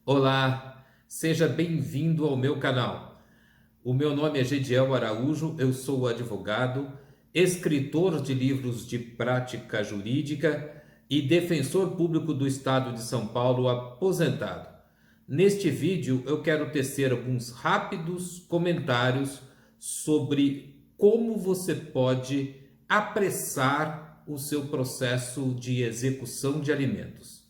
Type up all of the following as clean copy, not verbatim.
Olá, seja bem-vindo ao meu canal. O meu nome é Gediel Araújo, eu sou advogado, escritor de livros de prática jurídica e defensor público do Estado de São Paulo aposentado. Neste vídeo eu quero tecer alguns rápidos comentários sobre como você pode apressar o seu processo de execução de alimentos.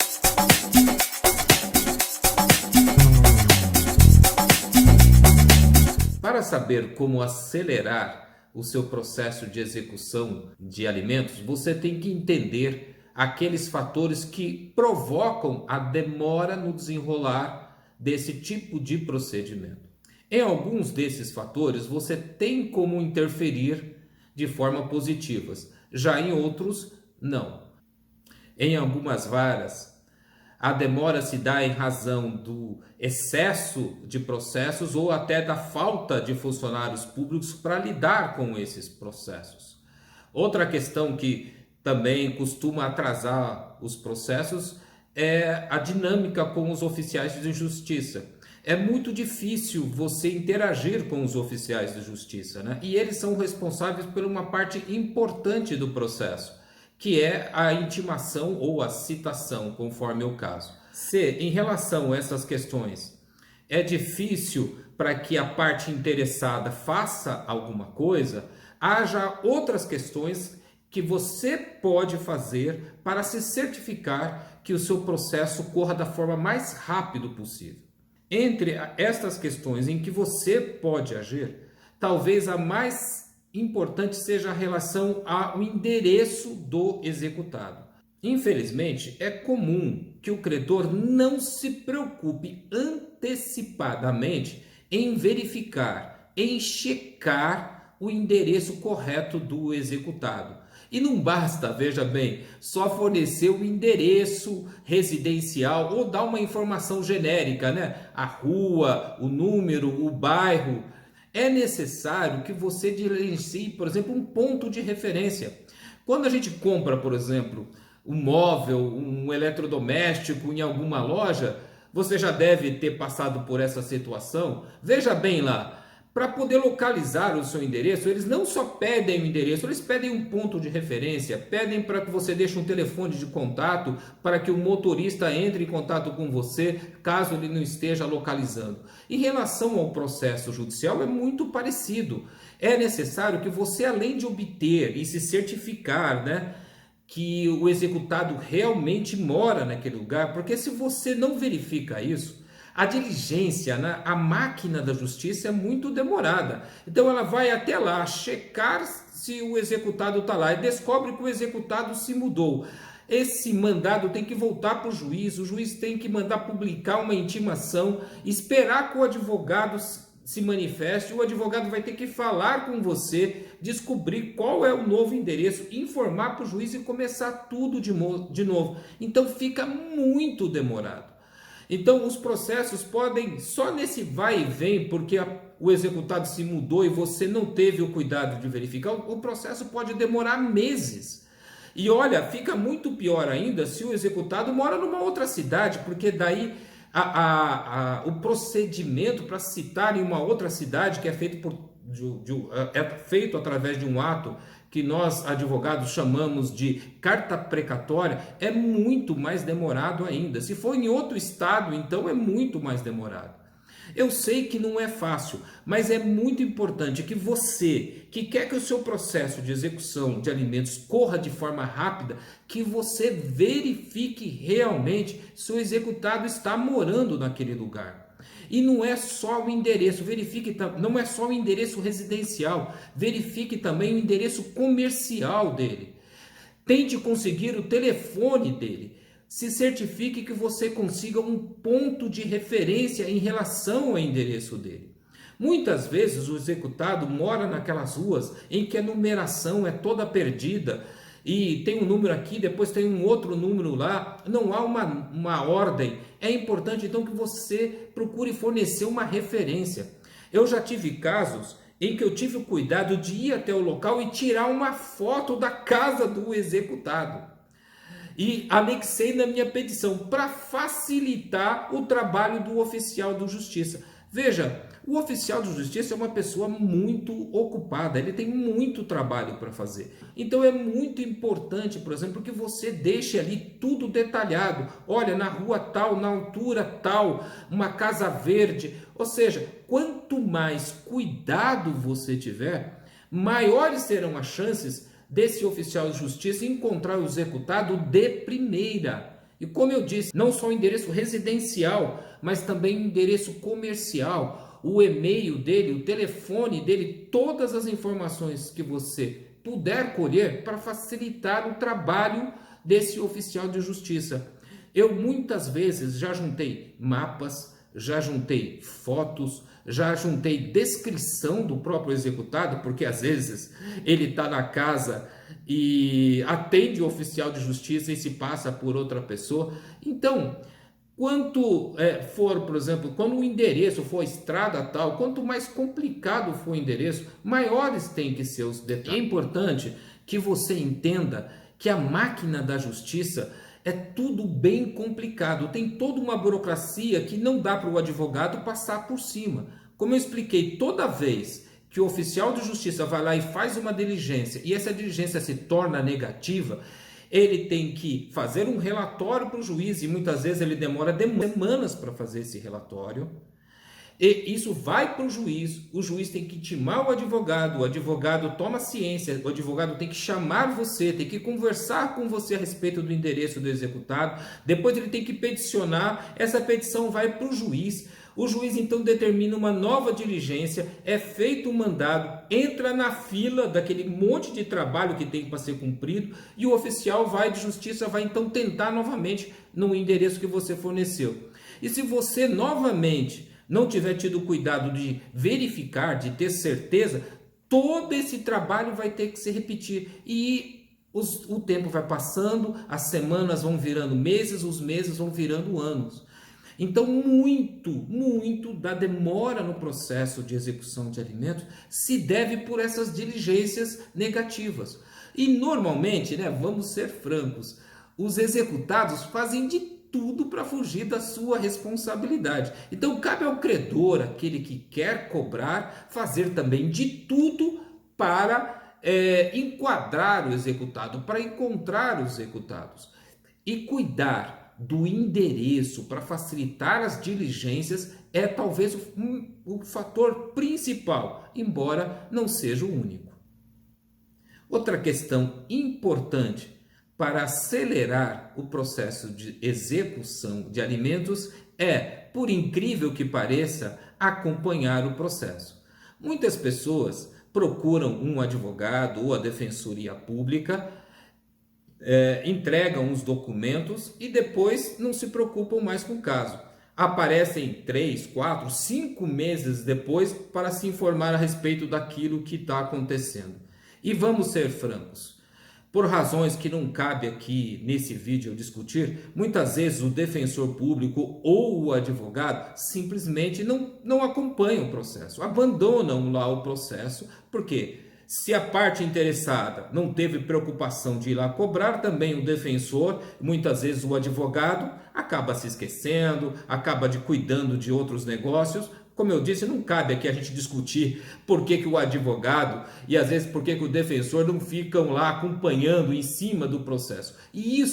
Para saber como acelerar o seu processo de execução de alimentos, você tem que entender aqueles fatores que provocam a demora no desenrolar desse tipo de procedimento. Em alguns desses fatores, você tem como interferir de forma positiva, já em outros, não. Em algumas varas, a demora se dá em razão do excesso de processos ou até da falta de funcionários públicos para lidar com esses processos. Outra questão que também costuma atrasar os processos é a dinâmica com os oficiais de justiça. É muito difícil você interagir com os oficiais de justiça, né? E eles são responsáveis por uma parte importante do processo, que é a intimação ou a citação, conforme o caso. Se, em relação a essas questões, é difícil para que a parte interessada faça alguma coisa, haja outras questões que você pode fazer para se certificar que o seu processo corra da forma mais rápida possível. Entre estas questões em que você pode agir, talvez a mais importante seja a relação ao endereço do executado. Infelizmente, é comum que o credor não se preocupe antecipadamente em verificar, em checar o endereço correto do executado. E não basta, veja bem, só fornecer o endereço residencial ou dar uma informação genérica, né? A rua, o número, o bairro. É necessário que você diligencie, por exemplo, um ponto de referência. Quando a gente compra, por exemplo, um móvel, um eletrodoméstico em alguma loja, você já deve ter passado por essa situação. Veja bem lá, para poder localizar o seu endereço, eles não só pedem o endereço, eles pedem um ponto de referência, pedem para que você deixe um telefone de contato para que o motorista entre em contato com você, caso ele não esteja localizando. Em relação ao processo judicial, é muito parecido. É necessário que você, além de obter e se certificar, né, que o executado realmente mora naquele lugar, porque se você não verifica isso, a diligência, né, a máquina da justiça é muito demorada. Então ela vai até lá checar se o executado está lá e descobre que o executado se mudou. Esse mandado tem que voltar para o juiz tem que mandar publicar uma intimação, esperar que o advogado se manifeste, o advogado vai ter que falar com você, descobrir qual é o novo endereço, informar para o juiz e começar tudo de novo. Então fica muito demorado. Então os processos podem, só nesse vai e vem, porque o executado se mudou e você não teve o cuidado de verificar, o processo pode demorar meses. E olha, fica muito pior ainda se o executado mora numa outra cidade, porque daí o procedimento para citar em uma outra cidade, que é feito através de um ato que nós advogados chamamos de carta precatória, é muito mais demorado ainda. Se for em outro estado, então é muito mais demorado. Eu sei que não é fácil, mas é muito importante que você, que quer que o seu processo de execução de alimentos corra de forma rápida, que você verifique realmente se o executado está morando naquele lugar. E não é só o endereço, não é só o endereço residencial, verifique também o endereço comercial dele. Tente conseguir o telefone dele. Se certifique que você consiga um ponto de referência em relação ao endereço dele. Muitas vezes o executado mora naquelas ruas em que a numeração é toda perdida e tem um número aqui, depois tem um outro número lá, não há uma ordem. É importante então que você procure fornecer uma referência. Eu já tive casos em que eu tive o cuidado de ir até o local e tirar uma foto da casa do executado. e anexei na minha petição para facilitar o trabalho do oficial de justiça. Veja, o oficial de justiça é uma pessoa muito ocupada, ele tem muito trabalho para fazer. Então é muito importante, por exemplo, que você deixe ali tudo detalhado. Olha, na rua tal, na altura tal, uma casa verde. Ou seja, quanto mais cuidado você tiver, maiores serão as chances desse oficial de justiça encontrar o executado de primeira. E como eu disse, não só o endereço residencial, mas também o endereço comercial, o e-mail dele, o telefone dele, todas as informações que você puder colher para facilitar o trabalho desse oficial de justiça. Eu muitas vezes já juntei mapas, já juntei fotos, já juntei descrição do próprio executado, porque às vezes ele está na casa e atende o oficial de justiça e se passa por outra pessoa. Então, quanto for, por exemplo, quando o endereço for estrada tal, quanto mais complicado for o endereço, maiores têm que ser os detalhes. É importante que você entenda que a máquina da justiça é tudo bem complicado, tem toda uma burocracia que não dá para o advogado passar por cima. Como eu expliquei, toda vez que o oficial de justiça vai lá e faz uma diligência e essa diligência se torna negativa, ele tem que fazer um relatório para o juiz e muitas vezes ele demora semanas para fazer esse relatório. E isso vai para o juiz tem que intimar o advogado toma ciência, o advogado tem que chamar você, tem que conversar com você a respeito do endereço do executado, depois ele tem que peticionar, essa petição vai para o juiz então determina uma nova diligência, é feito um mandado, entra na fila daquele monte de trabalho que tem para ser cumprido e o oficial de justiça vai então tentar novamente no endereço que você forneceu. E se você novamente não tiver tido cuidado de verificar, de ter certeza, todo esse trabalho vai ter que se repetir. E o tempo vai passando, as semanas vão virando meses, os meses vão virando anos. Então, muito da demora no processo de execução de alimentos se deve por essas diligências negativas. E normalmente, vamos ser francos, os executados fazem de tudo para fugir da sua responsabilidade. Então cabe ao credor, aquele que quer cobrar, fazer também de tudo para enquadrar o executado, para encontrar os executados e cuidar do endereço para facilitar as diligências é talvez o fator principal, embora não seja o único. Outra questão importante para acelerar o processo de execução de alimentos é, por incrível que pareça, acompanhar o processo. Muitas pessoas procuram um advogado ou a defensoria pública, entregam os documentos e depois não se preocupam mais com o caso. Aparecem 3, 4, 5 meses depois para se informar a respeito daquilo que está acontecendo. E vamos ser francos. Por razões que não cabe aqui nesse vídeo eu discutir, muitas vezes o defensor público ou o advogado simplesmente não acompanham o processo, abandonam lá o processo, porque se a parte interessada não teve preocupação de ir lá cobrar, também o defensor, muitas vezes o advogado, acaba se esquecendo, acaba cuidando de outros negócios. Como eu disse, não cabe aqui a gente discutir por que o advogado e às vezes por que o defensor não ficam lá acompanhando em cima do processo. E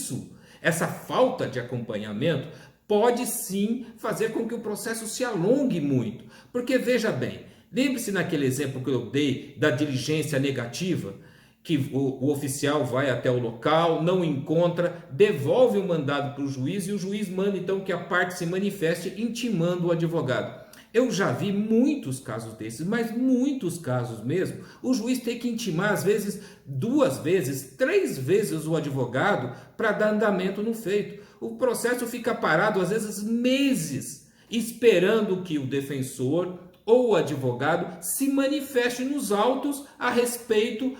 essa falta de acompanhamento pode sim fazer com que o processo se alongue muito. Porque veja bem, lembre-se naquele exemplo que eu dei da diligência negativa, que o oficial vai até o local, não encontra, devolve o mandado para o juiz e o juiz manda então que a parte se manifeste intimando o advogado. Eu já vi muitos casos desses, mas muitos casos mesmo. O juiz tem que intimar, às vezes, 2 vezes, 3 vezes o advogado para dar andamento no feito. O processo fica parado, às vezes, meses, esperando que o defensor ou o advogado se manifeste nos autos a respeito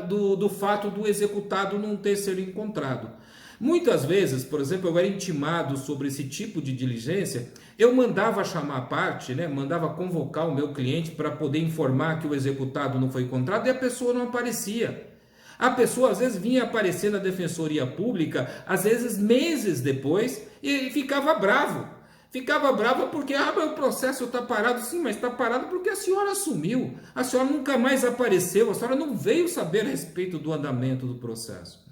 do fato do executado não ter sido encontrado. Muitas vezes, por exemplo, eu era intimado sobre esse tipo de diligência, eu mandava chamar a parte, mandava convocar o meu cliente para poder informar que o executado não foi encontrado e a pessoa não aparecia. A pessoa às vezes vinha aparecer na Defensoria Pública, às vezes meses depois, e ficava bravo. Ficava brava porque o processo está parado. Sim, mas está parado porque a senhora sumiu. A senhora nunca mais apareceu, a senhora não veio saber a respeito do andamento do processo.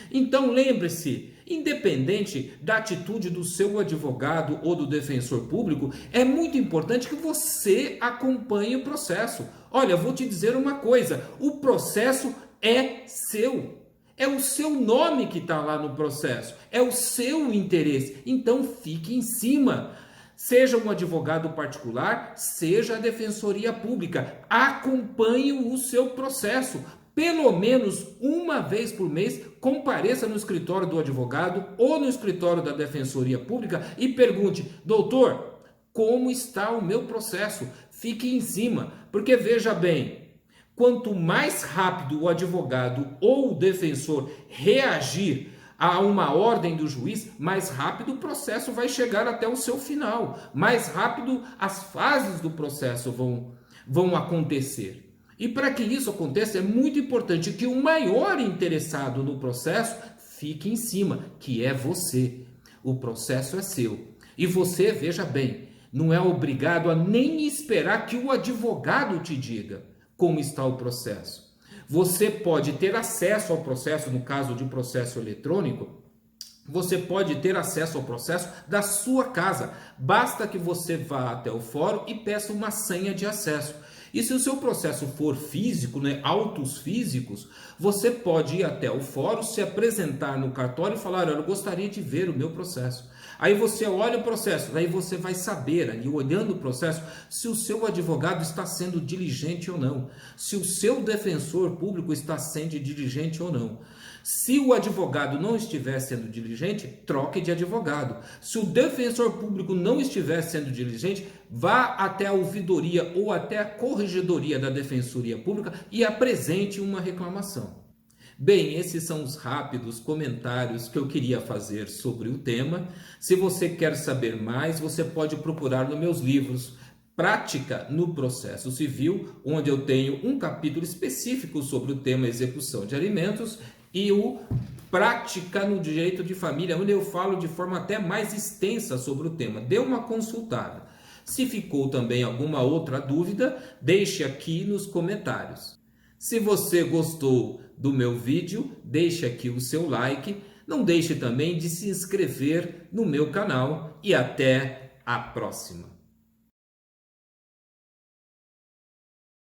Então lembre-se, independente da atitude do seu advogado ou do defensor público, é muito importante que você acompanhe o processo. Olha, vou te dizer uma coisa, o processo é seu. É o seu nome que está lá no processo, é o seu interesse, então fique em cima. Seja um advogado particular, seja a defensoria pública, acompanhe o seu processo. Pelo menos uma vez por mês, compareça no escritório do advogado ou no escritório da defensoria pública e pergunte: doutor, como está o meu processo? Fique em cima, porque veja bem, quanto mais rápido o advogado ou o defensor reagir a uma ordem do juiz, mais rápido o processo vai chegar até o seu final, mais rápido as fases do processo vão acontecer. E para que isso aconteça, é muito importante que o maior interessado no processo fique em cima, que é você. O processo é seu. E você, veja bem, não é obrigado a nem esperar que o advogado te diga como está o processo. Você pode ter acesso ao processo, no caso de processo eletrônico, você pode ter acesso ao processo da sua casa. Basta que você vá até o fórum e peça uma senha de acesso. E se o seu processo for físico, autos físicos, você pode ir até o fórum, se apresentar no cartório e falar: eu gostaria de ver o meu processo. Aí você olha o processo, daí você vai saber, ali olhando o processo, se o seu advogado está sendo diligente ou não, se o seu defensor público está sendo diligente ou não. Se o advogado não estiver sendo diligente, troque de advogado. Se o defensor público não estiver sendo diligente, vá até a ouvidoria ou até a corregedoria da Defensoria Pública e apresente uma reclamação. Bem, esses são os rápidos comentários que eu queria fazer sobre o tema. Se você quer saber mais, você pode procurar nos meus livros Prática no Processo Civil, onde eu tenho um capítulo específico sobre o tema execução de alimentos, e o Prática no Direito de Família, onde eu falo de forma até mais extensa sobre o tema. Dê uma consultada. Se ficou também alguma outra dúvida, deixe aqui nos comentários. Se você gostou do meu vídeo, deixe aqui o seu like. Não deixe também de se inscrever no meu canal e até a próxima.